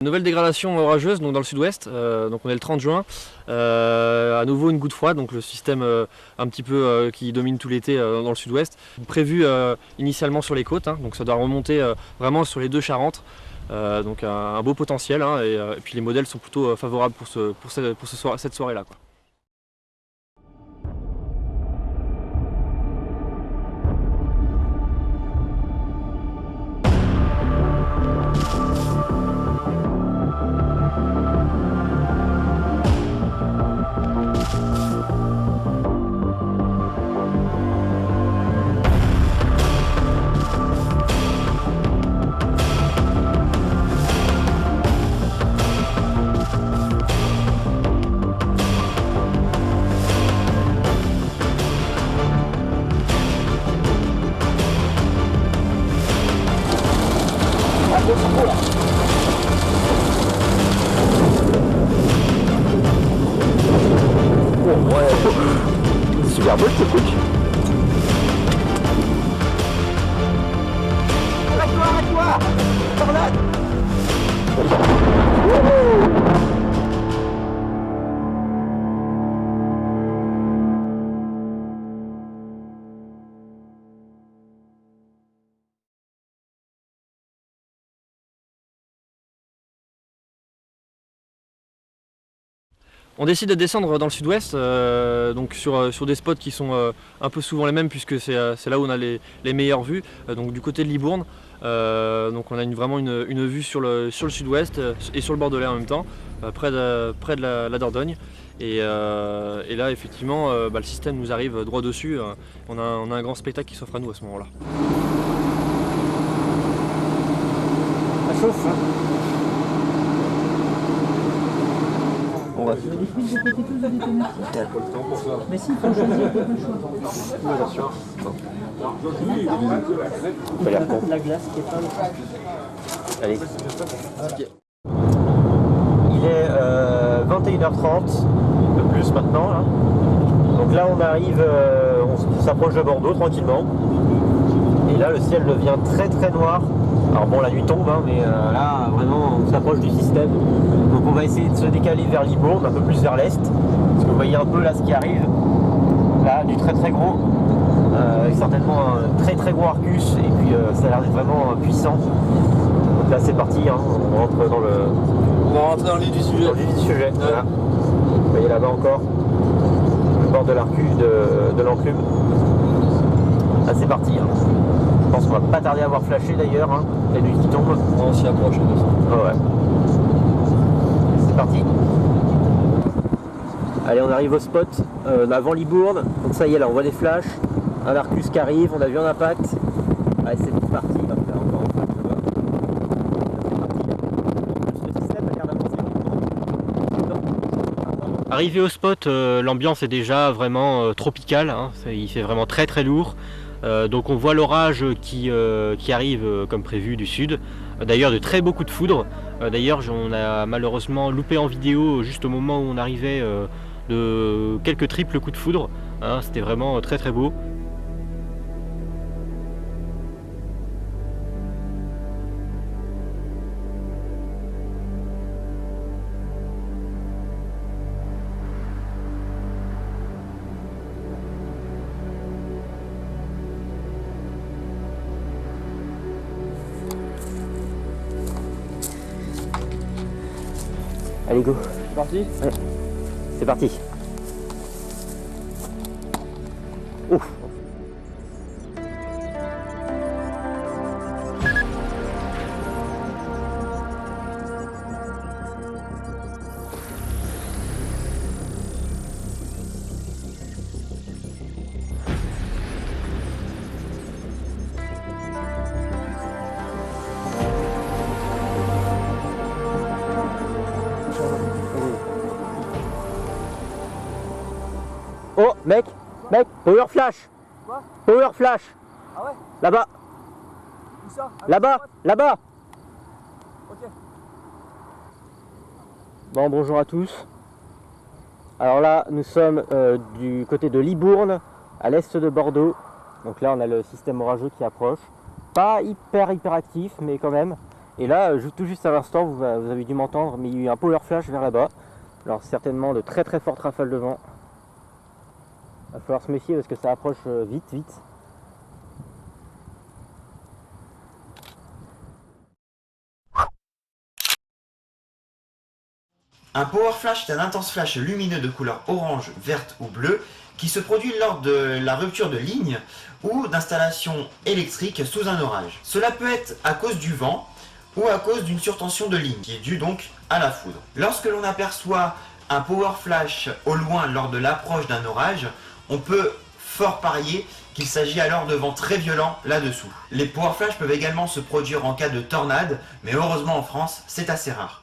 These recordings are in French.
Nouvelle dégradation orageuse donc dans le sud-ouest, donc on est le 30 juin, à nouveau une goutte froide, donc le système un petit peu qui domine tout l'été dans le sud-ouest, prévu initialement sur les côtes, hein, donc ça doit remonter vraiment sur les deux Charentes, donc un beau potentiel, hein, et puis les modèles sont plutôt favorables pour cette soirée-là, quoi. Super beau ce truc. Arrête-toi, tornade. On décide de descendre dans le sud-ouest, donc sur des spots qui sont un peu souvent les mêmes, puisque c'est là où on a les meilleures vues, donc du côté de Libourne. Donc on a vraiment une vue sur le sud-ouest et sur le Bordelais en même temps, près de la Dordogne. Et là effectivement le système nous arrive droit dessus, on a un grand spectacle qui s'offre à nous à ce moment-là. Ça chauffe, hein. On va. T'as pas le temps pour ça. Mais si, il faut choisir quelque chose. Bien sûr. La glace qui est pas. Allez. Il est 21h30, un peu plus maintenant. Là. Donc là on arrive, on s'approche de Bordeaux tranquillement. Et là le ciel devient très très noir. Alors bon, la nuit tombe, hein, mais là vraiment on s'approche du système. Donc on va essayer de se décaler vers Libourne, un peu plus vers l'est. Parce que vous voyez un peu là ce qui arrive. Là, du très très gros. Avec certainement un très très gros Arcus. Et puis ça a l'air d'être vraiment puissant. Donc là c'est parti, hein, on rentre dans le. On va rentrer dans le vif du sujet. Dans le vif du sujet. Voilà. Vous voyez là-bas encore le bord de l'Arcus, de l'enclume. Là c'est parti. Hein. Je pense qu'on va pas tarder à avoir flashé d'ailleurs, hein. La nuit qui tombe. On s'y approche. Oh ouais. C'est parti. Allez, on arrive au spot avant Libourne. Donc ça y est, là on voit des flashs. Un Arcus qui arrive, on a vu un impact. Allez, c'est parti. On va faire encore un flash là-bas. C'est parti. Le système a l'air d'avancer. Arrivé au spot, l'ambiance est déjà vraiment tropicale, hein, il fait vraiment très très lourd. Donc on voit l'orage qui arrive comme prévu du sud. D'ailleurs de très beaux coups de foudre. D'ailleurs on a malheureusement loupé en vidéo juste au moment où on arrivait de quelques triples coups de foudre. Hein, c'était vraiment très très beau. Allez, go. C'est parti ? Ouais. C'est parti. Ouf. Oh, mec, power flash. Quoi? Power flash. Ah ouais? Là-bas, Où ça? là-bas. Ok. Bon, bonjour à tous. Alors là, nous sommes du côté de Libourne, à l'est de Bordeaux. Donc là, on a le système orageux qui approche. Pas hyper actif, mais quand même. Et là, tout juste à l'instant, vous avez dû m'entendre, mais il y a eu un power flash vers là-bas. Alors certainement de très très fortes rafales de vent. Il va falloir se méfier parce que ça approche vite. Un power flash est un intense flash lumineux de couleur orange, verte ou bleue qui se produit lors de la rupture de ligne ou d'installation électrique sous un orage. Cela peut être à cause du vent ou à cause d'une surtension de ligne qui est due donc à la foudre. Lorsque l'on aperçoit un power flash au loin lors de l'approche d'un orage, on peut fort parier qu'il s'agit alors de vents très violents là-dessous. Les power flash peuvent également se produire en cas de tornade, mais heureusement en France, c'est assez rare.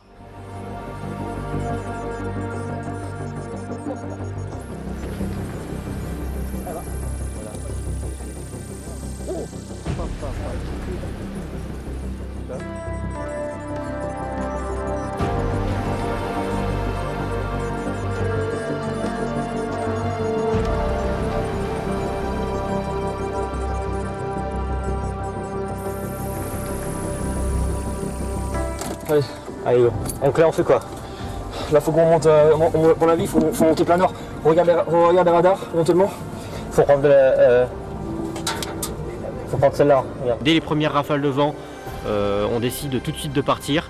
Allez, donc là on fait quoi? Là faut qu'on monte, pour la vie, faut monter plein nord. On regarde les radars éventuellement. Faut prendre faut prendre celle-là. Dès les premières rafales de vent, on décide tout de suite de partir.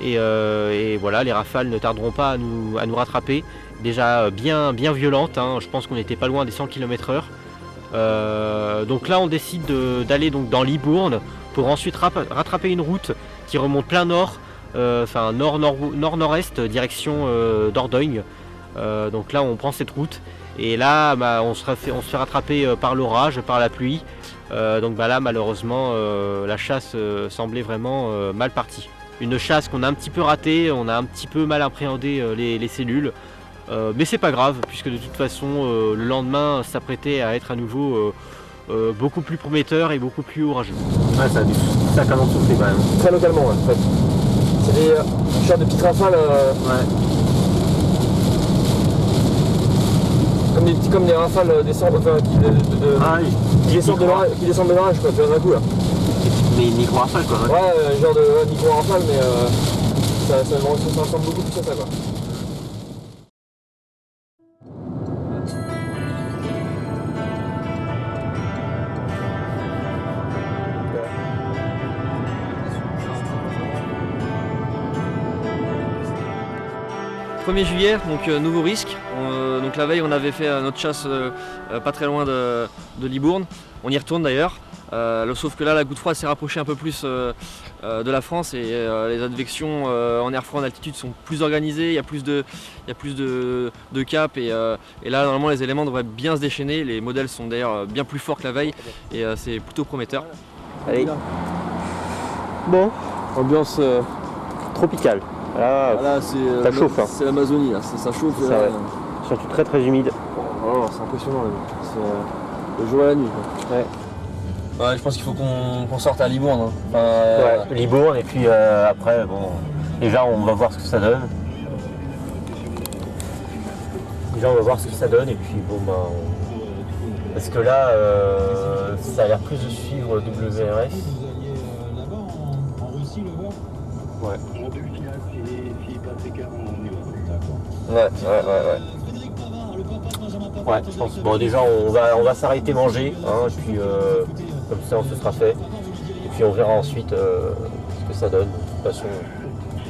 Et voilà, les rafales ne tarderont pas à nous rattraper. Déjà bien violentes, hein. Je pense qu'on n'était pas loin des 100 km/h. Donc là on décide d'aller dans Libourne pour ensuite rattraper une route qui remonte plein nord, enfin nord-nord-est, direction Dordogne. Donc là on prend cette route et là on se fait rattraper par l'orage, par la pluie. Donc là malheureusement la chasse semblait vraiment mal partie. Une chasse qu'on a un petit peu ratée, on a un petit peu mal appréhendé les cellules. Mais c'est pas grave puisque de toute façon le lendemain s'apprêtait à être à nouveau beaucoup plus prometteur et beaucoup plus orageux. Ouais, ça a du canon soufflé quand même. Très localement, ouais, en fait. C'est des genres de petites rafales. Ouais. Comme des rafales descendent, enfin, qui descendent de l'orage, quoi, d'un coup là. Mais micro-rafale quoi. Ouais, genre de micro-rafale, mais ça ressemble beaucoup plus à ça, quoi. « 1er juillet, donc nouveau risque. Donc la veille on avait fait notre chasse pas très loin de Libourne. On y retourne d'ailleurs. Sauf que là la goutte froide s'est rapprochée un peu plus de la France et les advections en air froid en altitude sont plus organisées, il y a plus de cap et là normalement les éléments devraient bien se déchaîner. Les modèles sont d'ailleurs bien plus forts que la veille et c'est plutôt prometteur. Allez. Bon. Ambiance Tropicale. Là, ça chauffe. Hein. C'est l'Amazonie, ça chauffe. Ça, ouais. Surtout très humide. Oh, c'est impressionnant là. C'est le jour et la nuit. Quoi. Ouais, je pense qu'il faut qu'on sorte à Libourne. Hein. Ouais, Libourne et puis après, bon, déjà on va voir ce que ça donne. Et puis bon parce que là, ça a l'air plus de suivre WRS. Ouais. Ouais, je pense. Bon, déjà, on va s'arrêter manger, hein, et puis comme ça, on se sera fait. Et puis, on verra ensuite ce que ça donne. De toute façon,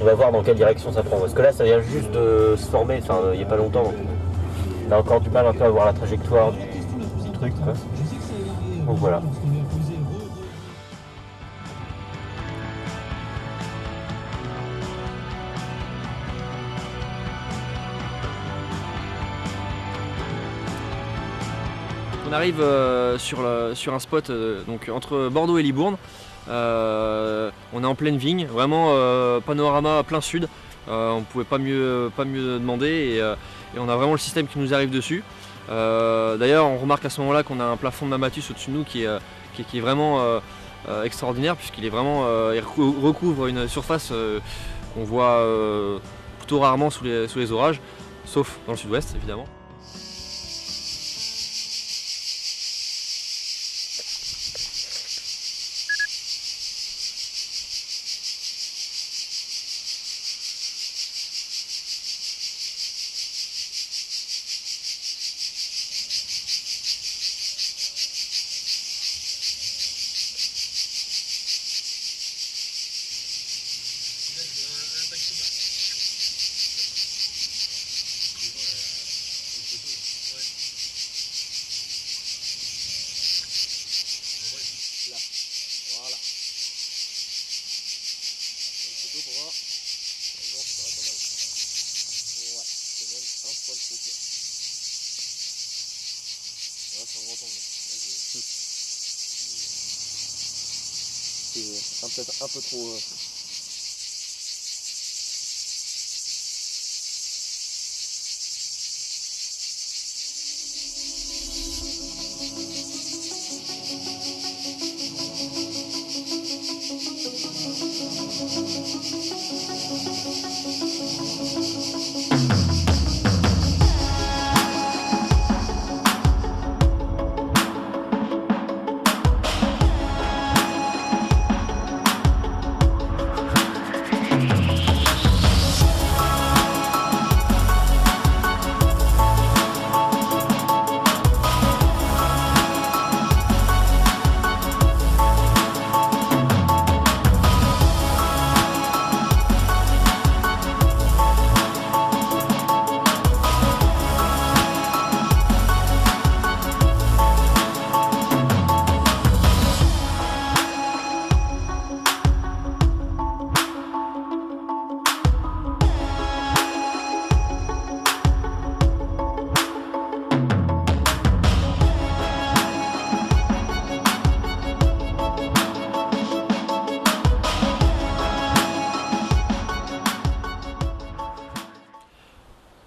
on va voir dans quelle direction ça prend. Parce que là, ça vient juste de se former, enfin, il n'y a pas longtemps. Donc, on a encore du mal un peu à voir la trajectoire du truc, quoi. Donc voilà. On arrive sur un spot donc entre Bordeaux et Libourne. On est en pleine vigne, vraiment panorama plein sud. On ne pouvait pas mieux demander et on a vraiment le système qui nous arrive dessus. D'ailleurs on remarque à ce moment-là qu'on a un plafond de Mamatus au-dessus de nous qui est vraiment extraordinaire puisqu'il est vraiment il recouvre une surface qu'on voit plutôt rarement sous les orages, sauf dans le sud-ouest évidemment. peut-être un peu trop...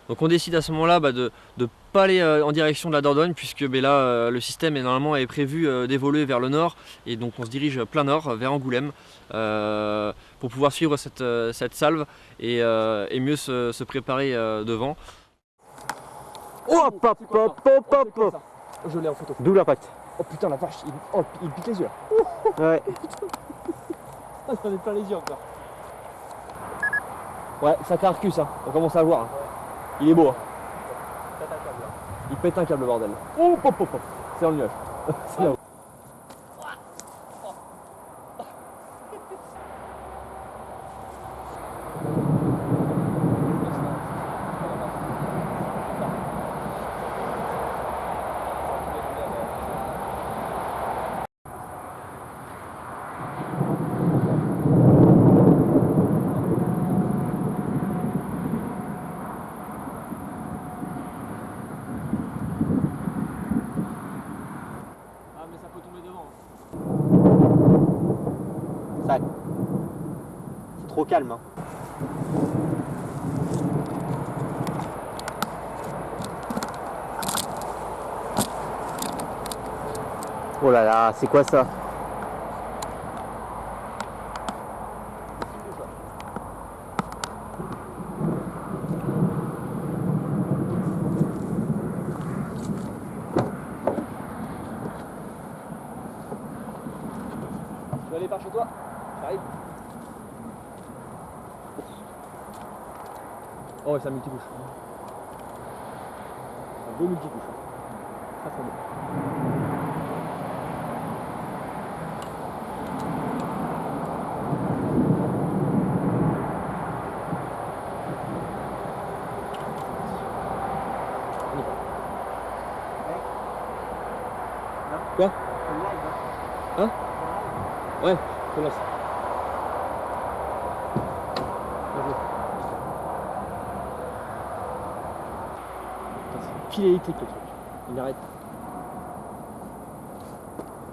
Donc on décide à ce moment-là de ne pas aller en direction de la Dordogne, puisque là le système est prévu d'évoluer vers le nord, et donc on se dirige plein nord vers Angoulême pour pouvoir suivre cette salve et mieux se préparer devant. Hop hop hop hop hop hop. Je l'ai en photo. D'où l'impact. Oh putain la vache, il pique les yeux là. Ouais. Ah, ça en est plein les yeux encore. Ouais, sacré Arcus, hein. On commence à le voir. Hein. Il est beau. Hein. Il pète un câble, bordel. Oh, pop, pop, pop. C'est dans le nuage. C'est là-haut. C'est trop calme. Hein. Oh là là, c'est quoi ça? Tu vas aller par chez toi? J'arrive. Oh ouais, c'est un multicouche. Un beau multicouche. Très très beau. Quoi? Hein? Ouais, je lance. C'est pile électrique le truc. Il arrête.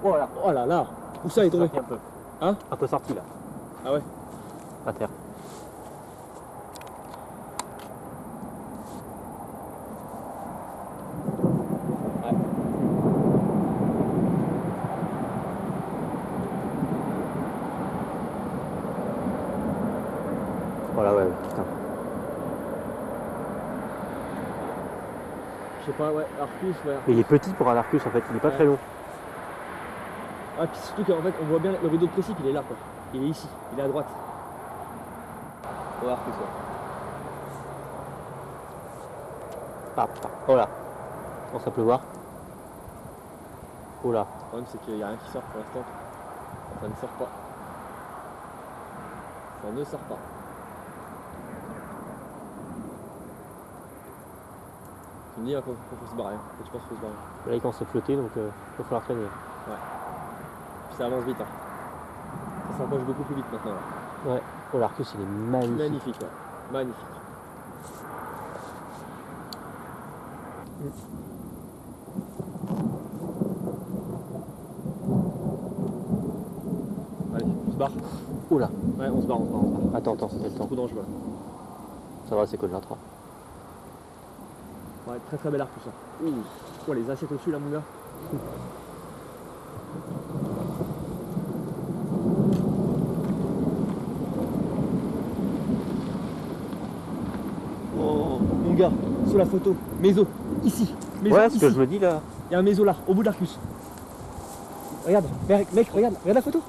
Oh là, oh là là. Où ça est tombé? Un peu. Hein? Un peu sorti là. Ah ouais? À terre. Voilà, ouais, putain. Je sais pas, ouais, Arcus, ouais. Mais il est petit pour un Arcus en fait, il est pas très long. Ah, puis surtout qu'en fait, on voit bien le rideau de précipe, il est là quoi. Il est ici, il est à droite. Ouais, Arcus, ouais. Ah putain, oh là. On ça peut voir. Oh là. Le problème, c'est qu'il n'y a rien qui sort pour l'instant. Ça ne sort pas. Ça ne sort pas. Tu me dis qu'il faut se barrer, que tu penses qu'il faut se barrer. Là il commence à flotter donc il va falloir traîner. Puis ça avance vite. Hein. Ça s'approche beaucoup plus vite maintenant. Là. Ouais. Oh l'Arcus il est magnifique. Magnifique, ouais. Magnifique. Allez, se barre. Oula. Ouais, on se barre. Attends, c'est le temps. Trop dangereux. Ça va, c'est que de l'intra. Ouais, très très belle arc tout ça. Ouh, oh, les assiettes au-dessus là, mon gars. Oh, mon gars, sur la photo, méso, ici. Méso, Ouais, ce que ici. je me dis là. Il y a un méso là, au bout de l'Arcus. Regarde, mec, regarde la photo.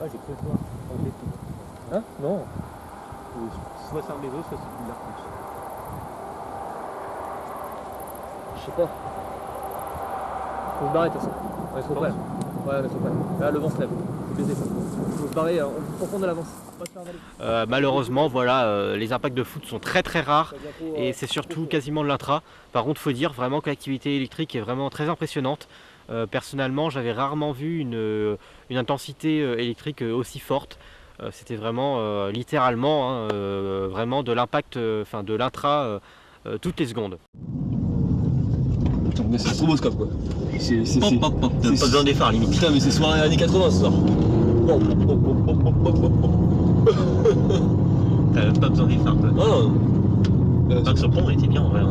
Ah, j'ai cru voir. Hein? Non. Soit c'est un méso, soit c'est une Arcus. Je sais pas. Faut se barrer, de toute façon. On est trop près là. Ouais, on est trop près. Là, le vent se lève. C'est baisé. Faut se barrer, on faut prendre de l'avance. Pas se faire avaler. Malheureusement, voilà, les impacts de foot sont très très rares. Ça devient trop, Et c'est surtout quasiment de l'intra. Par contre, faut dire vraiment que l'activité électrique est vraiment très impressionnante. Personnellement, j'avais rarement vu une intensité électrique aussi forte. C'était vraiment littéralement hein, vraiment de l'impact, enfin de l'intra toutes les secondes. Putain, mais c'est stroboscope quoi. C'est Pas besoin des phares limite. Putain, mais c'est soirée années 80 ce soir. T'as même pas besoin des phares. Oh non. Ce pont était bien en vrai.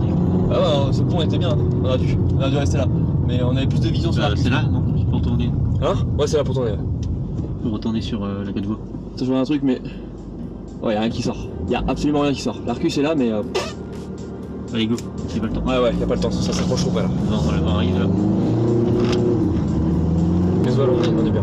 Ah ouais, ce pont était bien. On a dû rester là. Mais on avait plus de vision sur la C'est là, non? Pour tourner. Hein? Ouais, c'est là pour tourner. Pour retourner sur la côte voie. Ça, je vois un truc, mais. Ouais, y'a rien qui sort. Y'a absolument rien qui sort. L'Arcus est là, mais. Allez go, c'est pas le temps. Ouais, y'a pas le temps. Ça s'approche trop près là. Non, le vent arrive là. Les voiles, on est bien.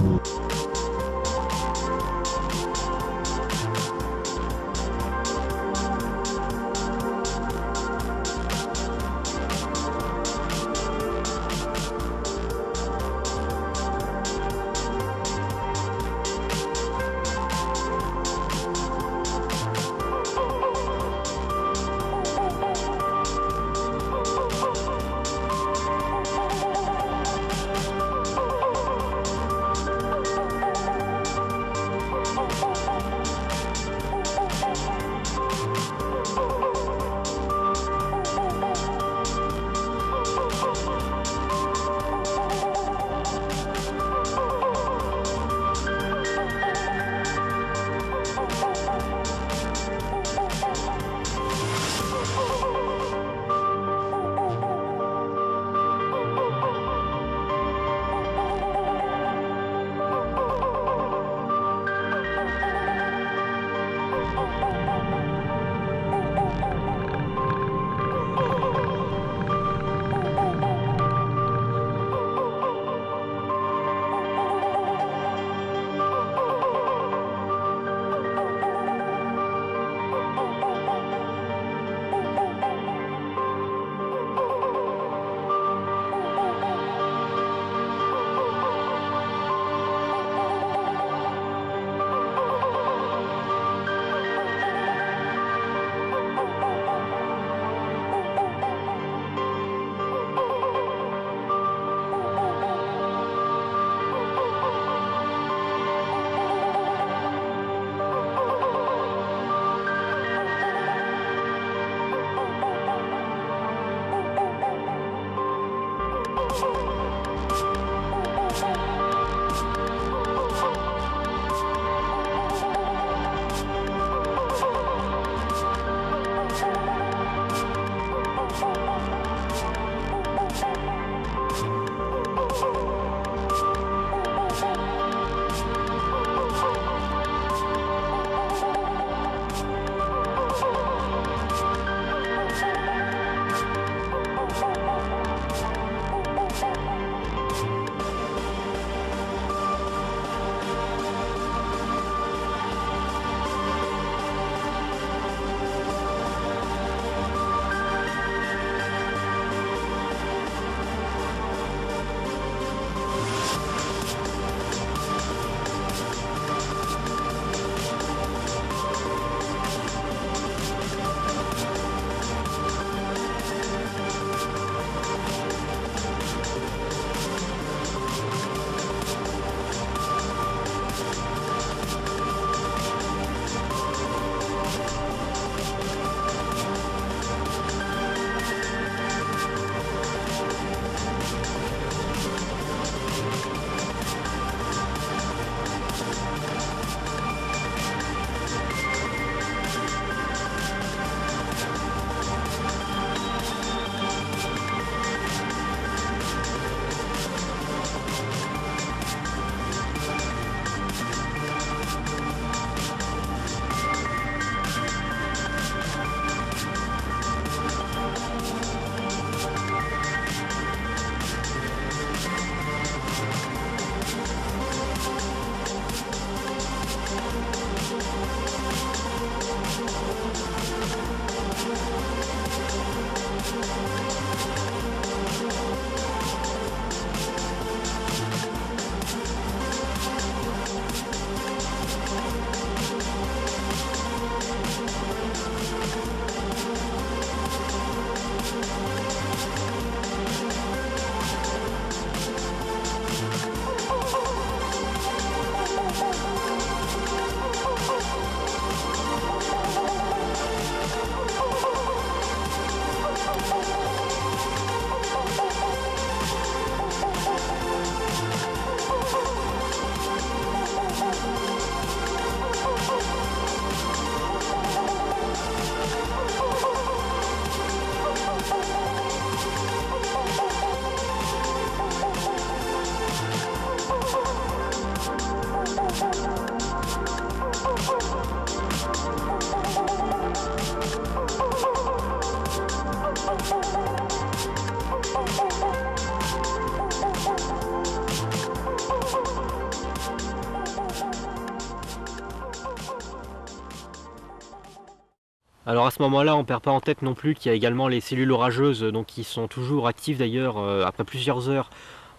Alors à ce moment-là, on ne perd pas en tête non plus qu'il y a également les cellules orageuses, donc qui sont toujours actives d'ailleurs après plusieurs heures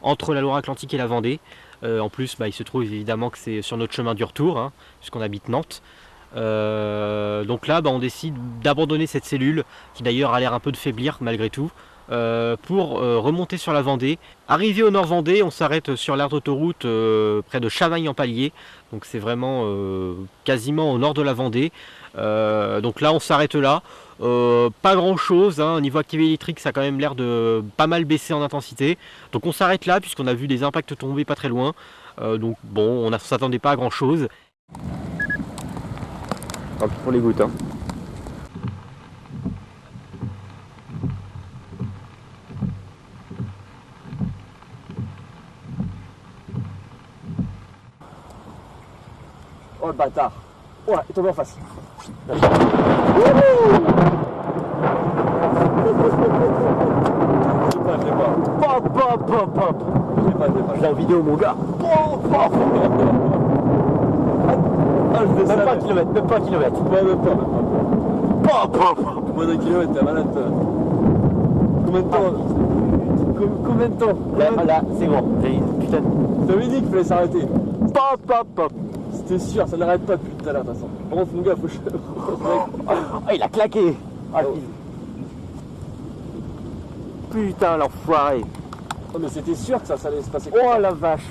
entre la Loire-Atlantique et la Vendée. En plus, il se trouve évidemment que c'est sur notre chemin du retour, hein, puisqu'on habite Nantes. Donc là, on décide d'abandonner cette cellule, qui d'ailleurs a l'air un peu de faiblir malgré tout, pour remonter sur la Vendée. Arrivé au Nord-Vendée, on s'arrête sur l'aire d'autoroute près de Chavagne-en-Palier, donc c'est vraiment quasiment au nord de la Vendée. Donc là, on s'arrête là. Pas grand chose, hein. Au niveau activité électrique, ça a quand même l'air de pas mal baisser en intensité. Donc on s'arrête là, puisqu'on a vu des impacts tomber pas très loin. Donc bon, on ne s'attendait pas à grand chose. Tant pis pour les gouttes, hein. Oh le bâtard. Oh là, il est tombé en face. Je l'ai pas. Pop, pop, pop, pop. Je l'ai en vidéo, mon gars. Pop, pop. Ah, je fais ça. Même pas un kilomètre, même pas un kilomètre. Ouais, même pas. Pop, pop, pop. Moins d'un kilomètre, t'es malade toi. Combien de temps Combien de temps Là, c'est bon. Putain. T'avais dit qu'il fallait s'arrêter. Pop, pop, pop. C'était sûr, ça n'arrête pas depuis tout à l'heure de toute façon. Par contre, mon gars, faut que je... Ah, il a claqué. Ah, Oh. putain, l'enfoiré. Oh, mais c'était sûr que ça allait se passer. Oh la vache.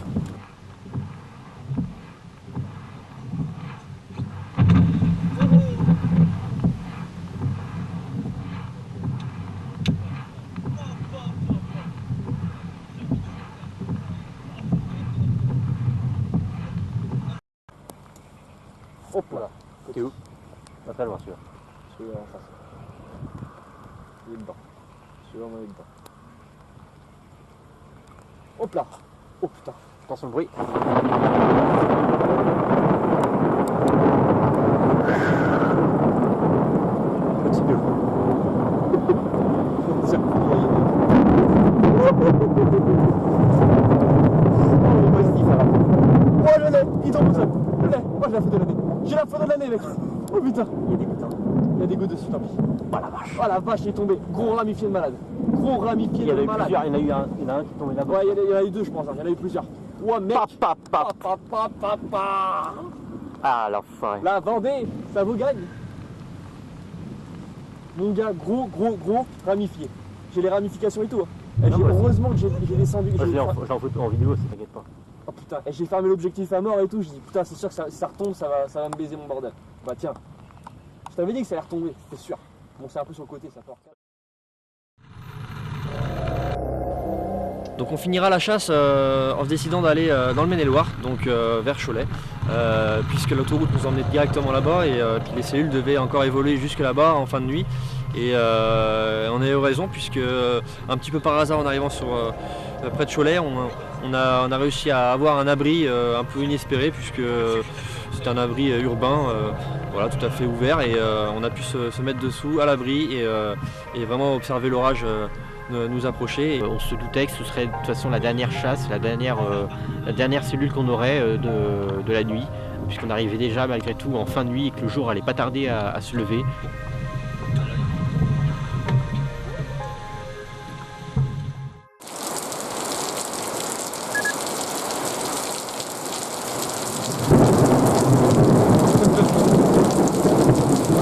Hop là. T'es où? Pas très loin, celui-là. Celui-là en face. Il est dedans. Celui-là, on est dedans. Hop là. Oh putain. Attention le bruit. Petit deux. C'est incroyable. Oh le lait, il tombe tout seul. Le lait, moi j'ai la photo de l'année. J'ai la photo de l'année mec. Oh putain. Il y a des gouttes, hein. Il y a des gouttes dessus, tant pis. Oh la vache. Oh la vache, il est tombé. Gros ramifié de malade. Gros ramifié Il y en de a eu malade. plusieurs, il y en a un qui est tombé là-bas. Ouais, il y en a eu deux je pense, hein. Il y en a eu plusieurs. Ouais mec. Pap, pap, pap. Papa. Ah, l'enfoiré. La Vendée, ça vous gagne. Mon gars, gros ramifié. J'ai les ramifications et tout. Hein. Et Non, moi aussi. heureusement que j'ai descendu. Moi, j'ai- j'en photo en vidéo, ça t'inquiète pas. Oh putain, et j'ai fermé l'objectif à mort et tout. Je dis putain, c'est sûr que ça retombe, ça va me baiser mon bordel. Bah tiens, je t'avais dit que ça allait retomber, c'est sûr. Bon, c'est un peu sur le côté, ça peut refaire. Donc on finira la chasse en se décidant d'aller dans le Maine-et-Loire, donc vers Cholet, puisque l'autoroute nous emmenait directement là-bas et puis les cellules devaient encore évoluer jusque là-bas en fin de nuit. Et on a eu raison puisque un petit peu par hasard en arrivant près de Cholet, on a réussi à avoir un abri un peu inespéré puisque c'est un abri urbain, voilà, tout à fait ouvert et on a pu se mettre dessous à l'abri et vraiment observer l'orage nous approcher. On se doutait que ce serait de toute façon la dernière chasse, la dernière cellule qu'on aurait de la nuit, puisqu'on arrivait déjà malgré tout en fin de nuit et que le jour allait pas tarder à se lever.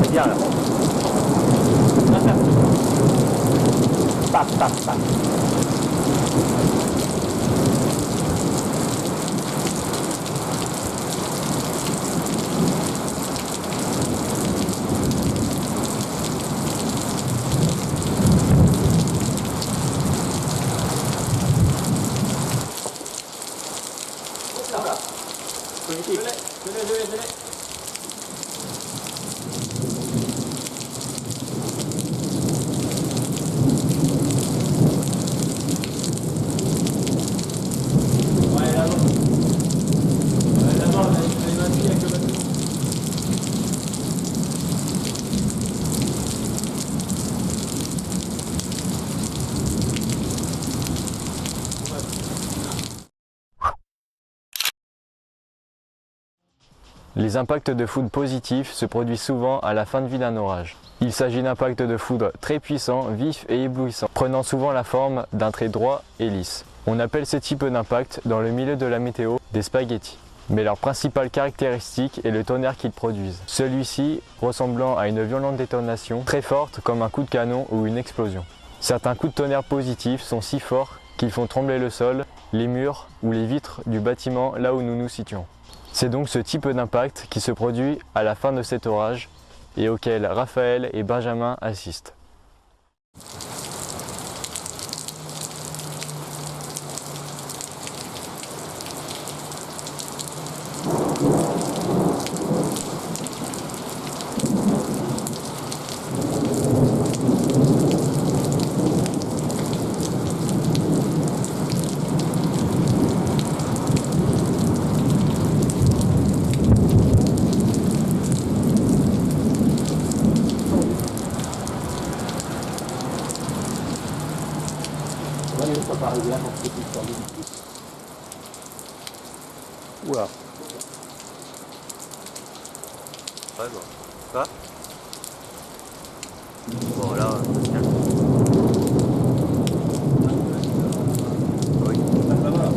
C'est bien là. Pap, pap, pap. Les impacts de foudre positifs se produisent souvent à la fin de vie d'un orage. Il s'agit d'impacts de foudre très puissants, vifs et éblouissants, prenant souvent la forme d'un trait droit et lisse. On appelle ce type d'impact dans le milieu de la météo des spaghettis. Mais leur principale caractéristique est le tonnerre qu'ils produisent. Celui-ci ressemblant à une violente détonation très forte comme un coup de canon ou une explosion. Certains coups de tonnerre positifs sont si forts qu'ils font trembler le sol, les murs ou les vitres du bâtiment là où nous nous situons. C'est donc ce type d'impact qui se produit à la fin de cet orage et auquel Raphaël et Benjamin assistent. Oula. Ouais, bon. Ça bon, là, oui. Ça va.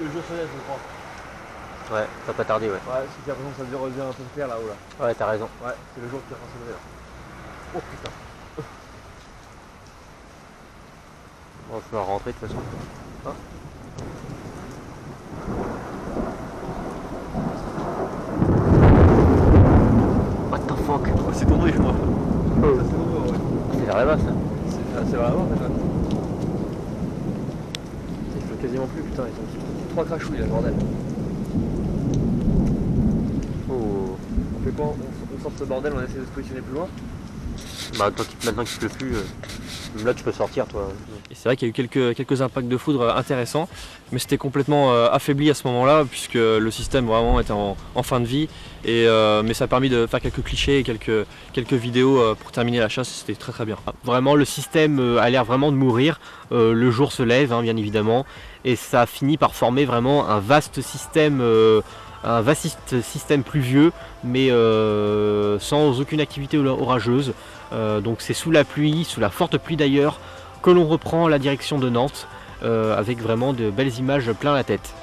Le jour se lève, je crois. Ouais, ça va pas tarder, ouais. Ouais, j'ai l'impression que ça devient un peu clair là-haut là. Ouais, t'as raison. Ouais, c'est le jour qui est en train de se lever là. Oh putain. Bon, je vais rentrer de toute façon. Hein What the fuck? Oh, c'est tombé, je crois. Ça c'est tombé, ouais. C'est vers là-bas, ça. C'est vraiment en fait. Ouais. Il pleut quasiment plus, putain, ils sont 3 crachouilles là, bordel. Oh. On fait quoi? On sort de ce bordel, on essaie de se positionner plus loin. Bah, maintenant qu'il pleut plus, même là tu peux sortir, toi. Et c'est vrai qu'il y a eu quelques impacts de foudre intéressants, mais c'était complètement affaibli à ce moment-là, puisque le système vraiment était en fin de vie. Mais ça a permis de faire quelques clichés et quelques vidéos pour terminer la chasse, c'était très très bien. Vraiment, le système a l'air vraiment de mourir. Le jour se lève, hein, bien évidemment, et ça finit par former vraiment un vaste système pluvieux, mais sans aucune activité orageuse. Donc c'est sous la pluie, sous la forte pluie d'ailleurs, que l'on reprend la direction de Nantes, avec vraiment de belles images plein la tête.